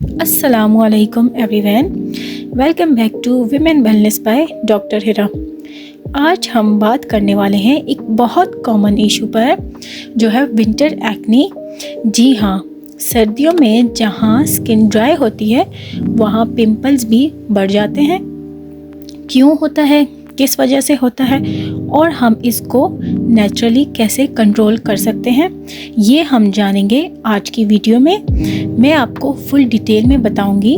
अस्सलामुअलैकुम everyone, welcome back to women wellness by doctor Hira. आज हम बात करने वाले हैं एक बहुत कॉमन इशू पर, जो है विंटर एक्ने। जी हाँ, सर्दियों में जहाँ स्किन ड्राई होती है वहाँ पिंपल्स भी बढ़ जाते हैं। क्यों होता है, किस वजह से होता है और हम इसको नेचुरली कैसे कंट्रोल कर सकते हैं, ये हम जानेंगे आज की वीडियो में। मैं आपको फुल डिटेल में बताऊंगी,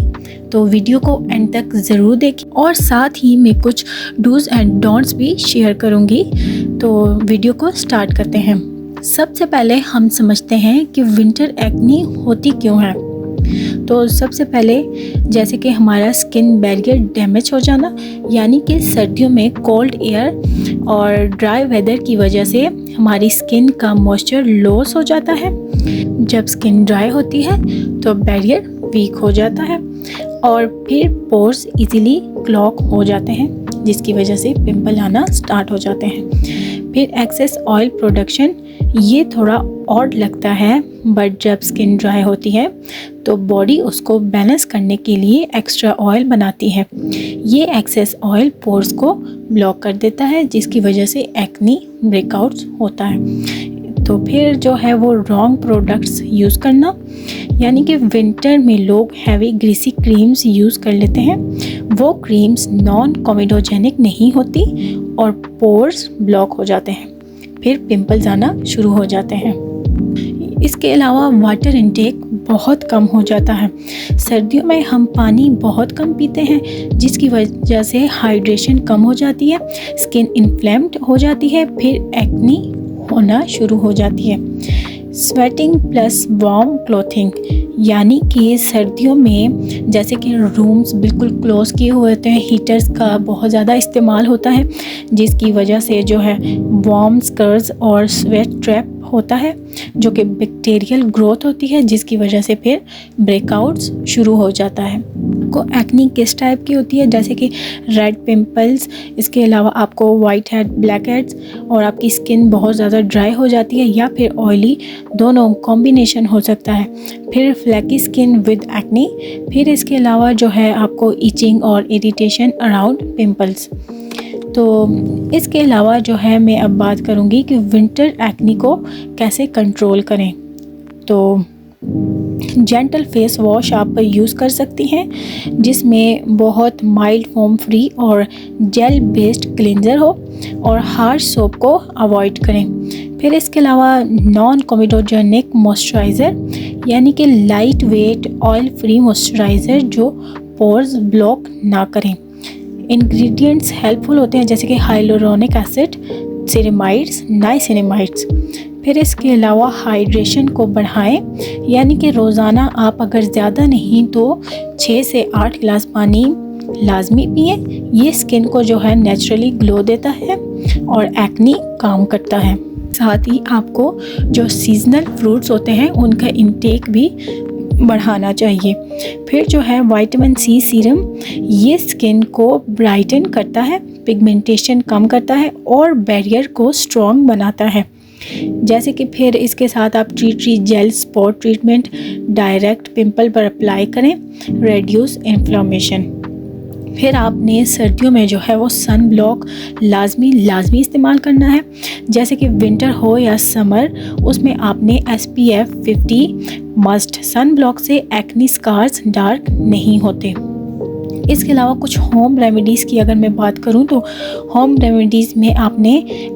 तो वीडियो को एंड तक ज़रूर देखें और साथ ही मैं कुछ डूज एंड डोंट्स भी शेयर करूंगी। तो वीडियो को स्टार्ट करते हैं। सबसे पहले हम समझते हैं कि विंटर एक्ने होती क्यों है। तो सबसे पहले जैसे कि हमारा स्किन बैरियर डैमेज हो जाना, यानी कि सर्दियों में कोल्ड एयर और ड्राई वेदर की वजह से हमारी स्किन का मॉइस्चर लॉस हो जाता है। जब स्किन ड्राई होती है तो बैरियर वीक हो जाता है और फिर पोर्स इजीली क्लॉग हो जाते हैं, जिसकी वजह से पिंपल आना स्टार्ट हो जाते हैं। फिर एक्सेस ऑयल प्रोडक्शन, ये थोड़ा ऑड लगता है, बट जब स्किन ड्राई होती है तो बॉडी उसको बैलेंस करने के लिए एक्स्ट्रा ऑयल बनाती है। ये एक्सेस ऑयल पोर्स को ब्लॉक कर देता है, जिसकी वजह से एक्ने ब्रेकआउट्स होता है। तो फिर जो है वो रॉन्ग प्रोडक्ट्स यूज़ करना, यानी कि विंटर में लोग हैवी ग्रीसी क्रीम्स यूज़ कर लेते हैं। वो क्रीम्स नॉन कॉमेडोजेनिक नहीं होती और पोर्स ब्लॉक हो जाते हैं, फिर पिंपल्स आना शुरू हो जाते हैं। इसके अलावा वाटर इनटेक बहुत कम हो जाता है। सर्दियों में हम पानी बहुत कम पीते हैं, जिसकी वजह से हाइड्रेशन कम हो जाती है, स्किन इन्फ्लेम्ड हो जाती है, फिर एक्ने होना शुरू हो जाती है। स्वेटिंग प्लस वार्म क्लोथिंग, यानी कि सर्दियों में जैसे कि रूम्स बिल्कुल क्लोज किए हुए होते हैं, हीटर्स का बहुत ज़्यादा इस्तेमाल होता है, जिसकी वजह से जो है वार्म स्कर्स और स्वेट ट्रैप होता है, जो कि बैक्टीरियल ग्रोथ होती है, जिसकी वजह से फिर ब्रेकआउट्स शुरू हो जाता है। आपको एक्ने किस टाइप की होती है, जैसे कि रेड पिंपल्स, इसके अलावा आपको वाइट हेड, ब्लैक हेड्स, और आपकी स्किन बहुत ज़्यादा ड्राई हो जाती है, या फिर ऑयली, दोनों कॉम्बिनेशन हो सकता है। फिर फ्लैकी स्किन विद एक्ने, फिर इसके अलावा जो है आपको इचिंग और इरिटेशन अराउंड पिंपल्स। तो इसके अलावा जो है मैं अब बात करूँगी कि विंटर एक्ने को कैसे कंट्रोल करें। तो जेंटल फेस वॉश आप यूज़ कर सकती हैं, जिसमें बहुत माइल्ड फोम फ्री और जेल बेस्ड क्लींजर हो, और हार्श सोप को अवॉइड करें। फिर इसके अलावा नॉन कॉमेडोजेनिक मॉइस्चराइज़र, यानी कि light weight oil free moisturiser जो पोर्स ब्लॉक ना करें। इंग्रेडिएंट्स हेल्पफुल होते हैं, जैसे कि हाइलोरोनिक एसिड, सेरेमाइड्स, नाइसिनेमाइड्स। फिर इसके अलावा हाइड्रेशन को बढ़ाएं, यानी कि रोज़ाना आप अगर ज़्यादा नहीं तो 6 से 8 गिलास पानी लाजमी पिए। ये स्किन को जो है नेचुरली ग्लो देता है और एक्ने काम करता है। साथ ही आपको जो सीजनल फ्रूट्स होते हैं उनका इंटेक भी बढ़ाना चाहिए। फिर जो है विटामिन सी सीरम, ये स्किन को ब्राइटन करता है, पिगमेंटेशन कम करता है और बैरियर को स्ट्रॉन्ग बनाता है। जैसे कि फिर इसके साथ आप T gel spot treatment direct pimple पर अप्लाई करें, रेड्यूस इन्फ्लेमेशन। फिर आपने सर्दियों में जो है वो सन ब्लॉक लाजमी इस्तेमाल करना है, जैसे कि विंटर हो या समर, उसमें आपने SPF 50 मस्ट। सन ब्लॉक से एक्ने स्कार्स डार्क नहीं होते। इसके अलावा कुछ होम रेमेडीज़ की अगर मैं बात करूं, तो होम रेमेडीज़ में आपने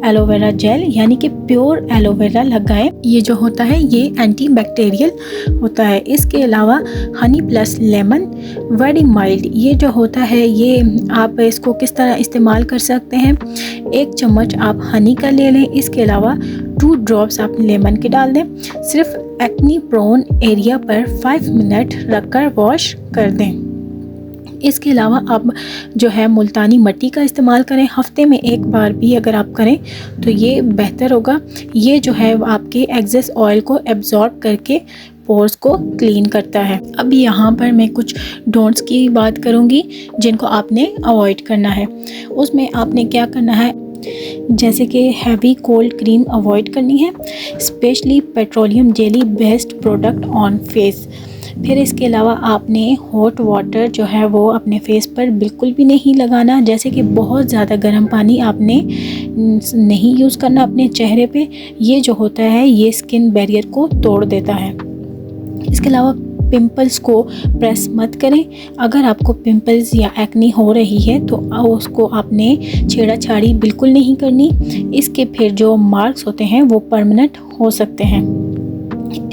एलोवेरा जेल, यानी कि प्योर एलोवेरा लगाएं। ये जो होता है ये एंटी बैक्टीरियल होता है। इसके अलावा Honey plus lemon, very mild, ये जो होता है ये आप इसको किस तरह इस्तेमाल कर सकते हैं। 1 चम्मच आप हनी का ले लें, इसके अलावा 2 ड्रॉप्स आप लेमन के डाल दें। सिर्फ एक्ने प्रोन एरिया पर 5 मिनट रखकर वॉश कर दें। इसके अलावा आप जो है मुल्तानी मिट्टी का इस्तेमाल करें, हफ्ते में 1 बार भी अगर आप करें तो ये बेहतर होगा। ये जो है आपके एक्सेस ऑयल को एब्जॉर्ब करके पोर्स को क्लीन करता है। अब यहाँ पर मैं कुछ डोंट्स की बात करूँगी जिनको आपने अवॉइड करना है। उसमें आपने क्या करना है, जैसे कि हैवी कोल्ड क्रीम अवॉइड करनी है, specially petroleum jelly based product on face. फिर इसके अलावा आपने हॉट वाटर जो है वो अपने फेस पर बिल्कुल भी नहीं लगाना, जैसे कि बहुत ज़्यादा गर्म पानी आपने नहीं यूज़ करना अपने चेहरे पे। ये जो होता है ये स्किन बैरियर को तोड़ देता है। इसके अलावा पिंपल्स को प्रेस मत करें। अगर आपको पिंपल्स या एक्नी हो रही है तो उसको आपने छेड़ा-छाड़ी बिल्कुल नहीं करनी। इसके फिर जो मार्क्स होते हैं वो परमानेंट हो सकते हैं।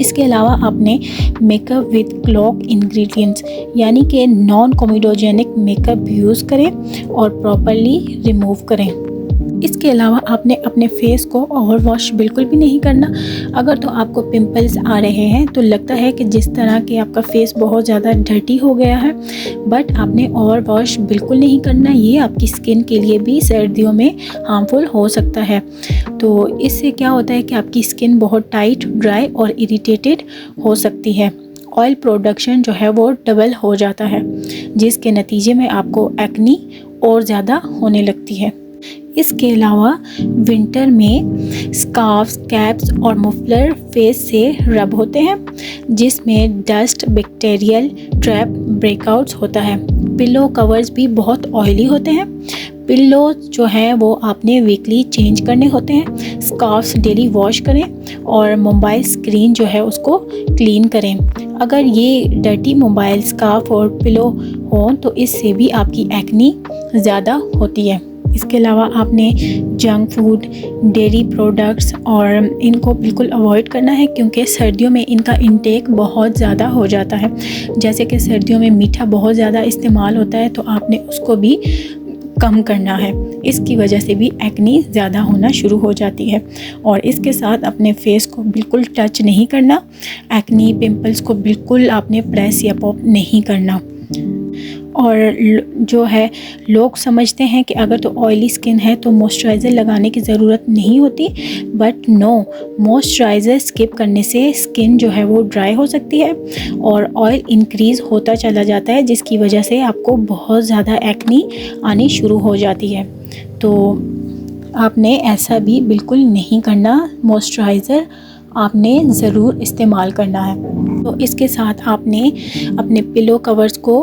इसके अलावा आपने मेकअप विद क्लॉक इंग्रेडिएंट्स यानी कि नॉन कॉमेडोजेनिक मेकअप यूज़ करें और प्रॉपरली रिमूव करें। इसके अलावा आपने अपने फेस को ओवर वॉश बिल्कुल भी नहीं करना। अगर तो आपको पिंपल्स आ रहे हैं तो लगता है कि जिस तरह के आपका फेस बहुत ज़्यादा डर्टी हो गया है, बट आपने ओवर वॉश बिल्कुल नहीं करना। ये आपकी स्किन के लिए भी सर्दियों में हार्मफुल हो सकता है। तो इससे क्या होता है कि आपकी स्किन बहुत टाइट, ड्राई और इरिटेटेड हो सकती है। ऑयल प्रोडक्शन जो है वो डबल हो जाता है, जिसके नतीजे में आपको एक्नी और ज़्यादा होने लगती है। इसके अलावा विंटर में स्कार्फ्स, कैप्स और मफलर फेस से रब होते हैं, जिसमें डस्ट, बैक्टीरियल ट्रैप ब्रेकआउट्स होता है। पिलो कवर्स भी बहुत ऑयली होते हैं। पिलो जो हैं वो आपने वीकली चेंज करने होते हैं। स्कार्फ्स डेली वॉश करें और मोबाइल स्क्रीन जो है उसको क्लीन करें। अगर ये डर्टी मोबाइल, स्कार्फ और पिलो हो तो इससे भी आपकी एक्नी ज़्यादा होती है। इसके अलावा आपने जंक फूड, डेयरी प्रोडक्ट्स और इनको बिल्कुल अवॉइड करना है, क्योंकि सर्दियों में इनका इंटेक बहुत ज़्यादा हो जाता है। जैसे कि सर्दियों में मीठा बहुत ज़्यादा इस्तेमाल होता है तो आपने उसको भी कम करना है। इसकी वजह से भी एक्नी ज़्यादा होना शुरू हो जाती है। और इसके साथ अपने फेस को बिल्कुल टच नहीं करना। एक्नी, पिंपल्स को बिल्कुल आपने प्रेस या पॉप नहीं करना। और जो है लोग समझते हैं कि अगर तो ऑयली स्किन है तो मॉइस्चराइज़र लगाने की ज़रूरत नहीं होती, बट नो, मॉइस्चराइज़र स्किप करने से स्किन जो है वो ड्राई हो सकती है और ऑयल इंक्रीज़ होता चला जाता है, जिसकी वजह से आपको बहुत ज़्यादा एक्नी आनी शुरू हो जाती है। तो आपने ऐसा भी बिल्कुल नहीं करना। मॉइस्चराइज़र आपने ज़रूर इस्तेमाल करना है। तो इसके साथ आपने अपने पिलो कवर्स को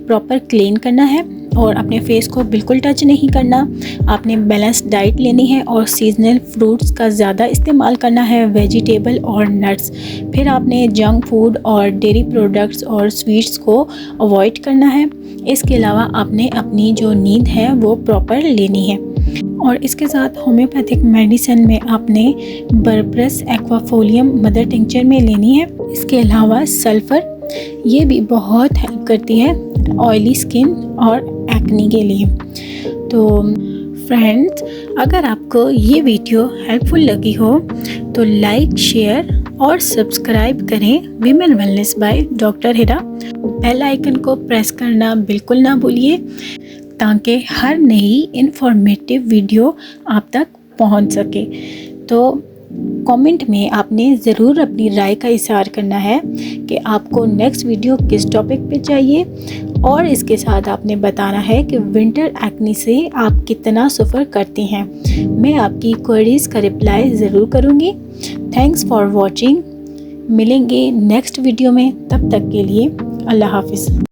प्रॉपर क्लीन करना है और अपने फेस को बिल्कुल टच नहीं करना। आपने बैलेंस्ड डाइट लेनी है और सीजनल फ्रूट्स का ज़्यादा इस्तेमाल करना है, वेजिटेबल और नट्स। फिर आपने जंक फूड और डेयरी प्रोडक्ट्स और स्वीट्स को अवॉइड करना है। इसके अलावा आपने अपनी जो नींद है वो प्रॉपर लेनी है। और इसके साथ होम्योपैथिक मेडिसिन में आपने बरबरस एक्वाफोलियम मदर टिंचर में लेनी है। इसके अलावा सल्फ़र, ये भी बहुत हेल्प करती है ऑयली स्किन और एक्नी के लिए। तो फ्रेंड्स, अगर आपको ये वीडियो हेल्पफुल लगी हो तो लाइक, शेयर और सब्सक्राइब करें women wellness by doctor Hira. Bell icon को प्रेस करना बिल्कुल ना भूलिए, ताकि हर नई इन्फॉर्मेटिव वीडियो आप तक पहुंच सके। तो कमेंट में आपने ज़रूर अपनी राय का इज़हार करना है कि आपको नेक्स्ट वीडियो किस टॉपिक पे चाहिए, और इसके साथ आपने बताना है कि विंटर एक्नी से आप कितना सफ़र करती हैं। मैं आपकी क्वेरीज़ का रिप्लाई ज़रूर करूँगी। Thanks for watching. मिलेंगे नेक्स्ट वीडियो में, तब तक के लिए अल्लाह हाफिज़।